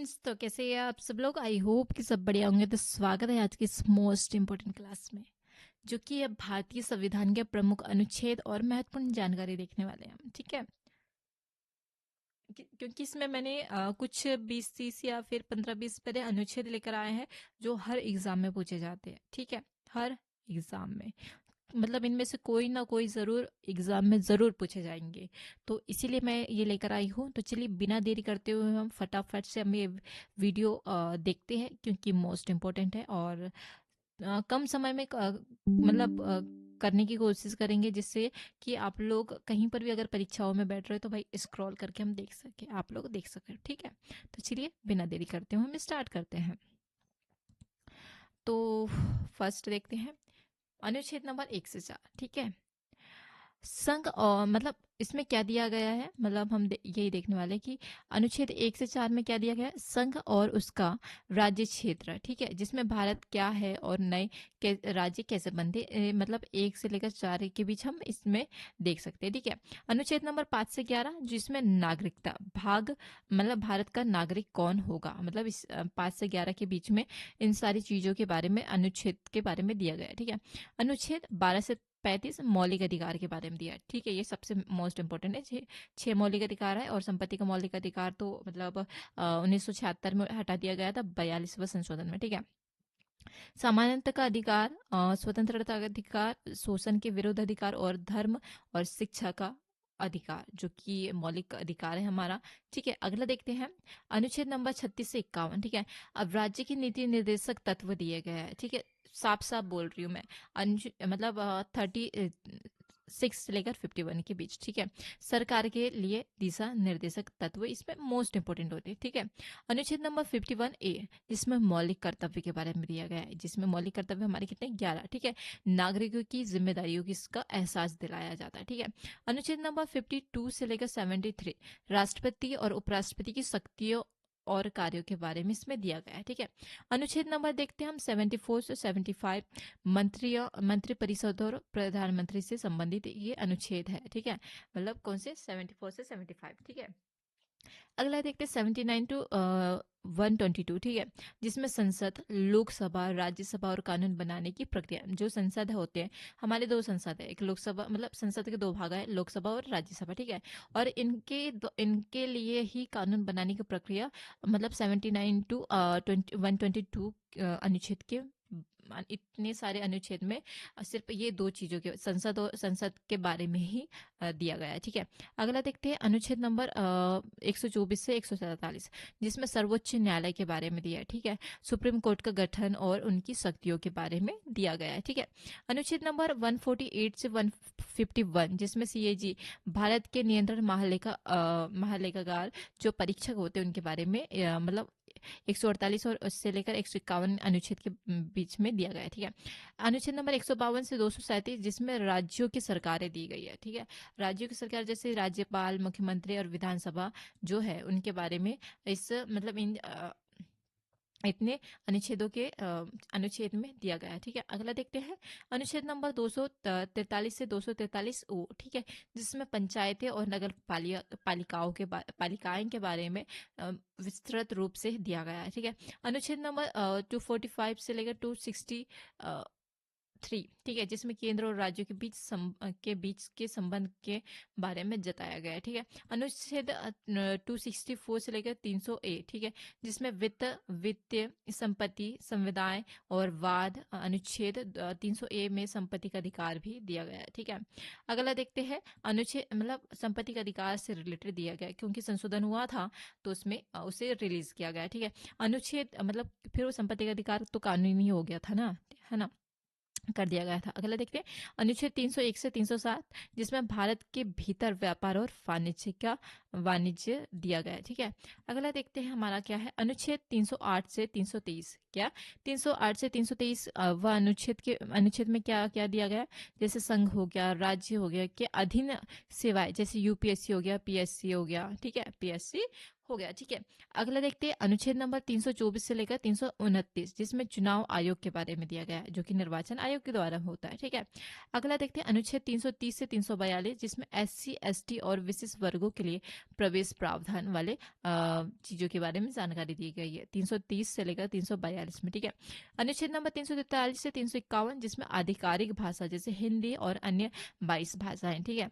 Friends, तो कैसे हैं आप सब लोग। आई होप कि सब बढ़िया होंगे। तो स्वागत है आज की इस मोस्ट इम्पोर्टेंट क्लास में, जो कि है भारतीय संविधान के प्रमुख अनुच्छेद और महत्वपूर्ण जानकारी देखने वाले हैं हम। ठीक है, क्योंकि इसमें मैंने कुछ 20-30 या फिर 15-20 पहले अनुच्छेद लेकर आए हैं जो हर एग्जाम में पूछे जाते हैं। ठीक है, हर एग्जाम में, मतलब इनमें से कोई ना कोई ज़रूर एग्ज़ाम में ज़रूर पूछे जाएंगे। तो इसीलिए मैं ये लेकर आई हूँ। तो चलिए बिना देरी करते हुए हम फटाफट से हम ये वीडियो देखते हैं, क्योंकि मोस्ट इम्पोर्टेंट है और कम समय में मतलब करने की कोशिश करेंगे, जिससे कि आप लोग कहीं पर भी अगर परीक्षाओं में बैठ रहे हो तो भाई स्क्रॉल करके हम देख सके, आप लोग देख सके। ठीक है, तो चलिए बिना देरी करते हुए हम स्टार्ट करते हैं। तो फर्स्ट देखते हैं अनुच्छेद नंबर 1 से 4। ठीक है, संघ और मतलब इसमें क्या दिया गया है, मतलब हम यही देखने वाले हैं कि अनुच्छेद 1 से 4 में क्या दिया गया है। संघ और उसका राज्य क्षेत्र, ठीक है, जिसमें भारत क्या है और नए राज्य कैसे बनते, मतलब 1 से लेकर 4 के बीच हम इसमें देख सकते हैं। ठीक है, अनुच्छेद नंबर 5 से 11 जिसमें नागरिकता भाग, मतलब भारत का नागरिक कौन होगा, मतलब इस 5 से 11 के बीच में इन सारी चीजों के बारे में अनुच्छेद के बारे में दिया गया है। ठीक है, अनुच्छेद 12 से 35 मौलिक अधिकार के बारे में दिया है। ठीक है, ये सबसे मोस्ट इंपॉर्टेंट है। 6 मौलिक अधिकार है और संपत्ति का मौलिक अधिकार तो मतलब 1976 में हटा दिया गया था 42वें संशोधन में। ठीक है, समानता का अधिकार, स्वतंत्रता का अधिकार, शोषण के विरुद्ध अधिकार और धर्म और शिक्षा का अधिकार, जो कि मौलिक अधिकार है हमारा। ठीक है, अगला देखते हैं अनुच्छेद नंबर 36 से 51। ठीक है, अब राज्य की नीति निर्देशक तत्व दिए गए हैं। ठीक है, साफ साफ बोल रही हूँ मैं, मतलब 36 से लेकर 51 के बीच। ठीक है, सरकार के लिए दिशा निर्देशक तत्व इसमें मोस्ट इंपोर्टेंट होते हैं। ठीक है, अनुच्छेद नंबर 51A जिसमें मौलिक कर्तव्य के बारे में दिया गया है, जिसमें मौलिक कर्तव्य हमारे कितने 11। ठीक है, नागरिकों की जिम्मेदारियों की इसका एहसास दिलाया जाता है। ठीक है, अनुच्छेद नंबर 52 से लेकर 73 राष्ट्रपति और उपराष्ट्रपति की शक्तियों और कार्यों के बारे में इसमें दिया गया है। ठीक है, अनुच्छेद नंबर देखते हैं हम 74 से 75 मंत्री परिषद और प्रधानमंत्री से संबंधित ये अनुच्छेद है। ठीक है, मतलब कौन से 74 से 75। ठीक है, अगला देखते हैं 79 टू 122। ठीक है, जिसमें संसद, लोकसभा, राज्यसभा और कानून बनाने की प्रक्रिया, जो संसद होते हैं हमारे दो संसद है, एक लोकसभा, मतलब संसद के दो भाग है, लोकसभा और राज्यसभा। ठीक है, और इनके लिए ही कानून बनाने की प्रक्रिया, मतलब 79 टू 122 अनुच्छेद के इतने सारे अनुच्छेद में सिर्फ ये दो चीजों के, संसद और संसद के बारे में ही दिया गया है। ठीक है, अगला देखते हैं अनुच्छेद नंबर 124 से 147 जिसमें सर्वोच्च न्यायालय के बारे में दिया है। ठीक है, सुप्रीम कोर्ट का गठन और उनकी शक्तियों के बारे में दिया गया है। ठीक है, अनुच्छेद नंबर 148 से 151 जिसमें सीएजी भारत के नियंत्रण महालेखागार जो परीक्षक होते हैं उनके बारे में मतलब 148 और उससे लेकर 151 अनुच्छेद के बीच में दिया गया है। ठीक है, अनुच्छेद नंबर 152 से 237 जिसमें राज्यों की सरकारें दी गई है। ठीक है, राज्यों की सरकार जैसे राज्यपाल, मुख्यमंत्री और विधानसभा जो है उनके बारे में इस मतलब इन इतने अनुच्छेद में दिया गया है। ठीक है, अगला देखते हैं अनुच्छेद नंबर 243 से 243 ओ। ठीक है, जिसमें पंचायतें और नगर पालिकाएं के बारे में विस्तृत रूप से दिया गया है। ठीक है, अनुच्छेद नंबर 245 से लेकर 263। ठीक है, जिसमें केंद्र और राज्यों के बीच के संबंध के बारे में जताया गया है। ठीक है, अनुच्छेद 264 से लेकर 300A। ठीक है, जिसमें वित्तीय संपत्ति, संविदाएं और वाद, अनुच्छेद 300A में संपत्ति का अधिकार भी दिया गया है। ठीक है, अगला देखते हैं अनुच्छेद, मतलब संपत्ति का अधिकार से रिलेटेड दिया गया है, क्योंकि संशोधन हुआ था तो उसमें उसे रिलीज किया गया है। ठीक है, अनुच्छेद मतलब फिर वो संपत्ति का अधिकार तो कानूनी हो गया था ना, है ना, कर दिया गया था। अगला देखते हैं अनुच्छेद 301 से 307 जिसमें भारत के भीतर व्यापार और वाणिज्य दिया गया है। ठीक है, अगला देखते हैं हमारा क्या है अनुच्छेद 308 से 323। क्या 308 से 323 वह अनुच्छेद में क्या क्या दिया गया है, जैसे संघ हो गया, राज्य हो गया के अधीन सेवाएं, जैसे यूपीएससी हो गया, पीएससी हो गया। ठीक है, पीएससी हो गया, ठीक है। अगला देखते हैं अनुच्छेद नंबर 324 से लेकर 329, जिसमें चुनाव आयोग के बारे में दिया गया है, जो कि निर्वाचन आयोग के द्वारा होता है, ठीक है। अगला देखते हैं अनुच्छेद 330 से 342, जिसमें एससी एसटी और विशिष्ट वर्गों के लिए प्रवेश प्रावधान वाले चीजों के बारे में जानकारी दी गई है 330 से लेकर 342 में, ठीक है। अनुच्छेद नंबर 343 से 351, जिसमें आधिकारिक भाषा जैसे हिंदी और अन्य 22 भाषाएं, ठीक है।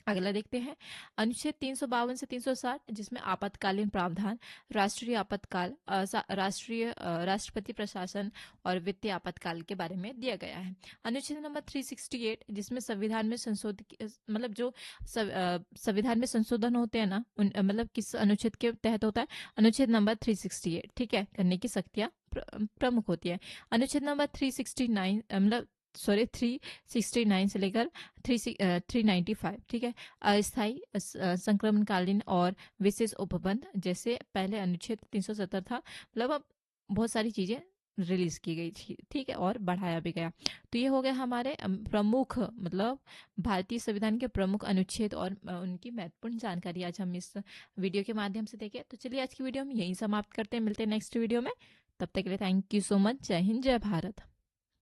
अगला देखते हैं अनुच्छेद 352 से 360, जिसमें आपातकालीन प्रावधान, राष्ट्रीय आपातकाल, राष्ट्रपति प्रशासन और वित्तीय आपातकाल के बारे में दिया गया है। अनुच्छेद नंबर 368, जिसमें संविधान में मतलब जो संविधान में संशोधन होते हैं ना, मतलब किस अनुच्छेद के तहत होता है, अनुच्छेद नंबर 368, ठीक है, करने की शक्तियां प्रमुख होती है। अनुच्छेद नंबर 369 मतलब 369 से लेकर 395, ठीक है। अस्थायी संक्रमणकालीन और विशेष उपबंध, जैसे पहले अनुच्छेद 370 था, मतलब अब बहुत सारी चीजें रिलीज की गई थी, ठीक है, और बढ़ाया भी गया। तो ये हो गया हमारे प्रमुख, मतलब भारतीय संविधान के प्रमुख अनुच्छेद और उनकी महत्वपूर्ण जानकारी आज हम इस वीडियो के माध्यम से देखें। तो चलिए आज की वीडियो हम यहीं समाप्त करते हैं, मिलते हैं नेक्स्ट वीडियो में। तब तक के लिए थैंक यू सो मच। जय हिंद, जय भारत।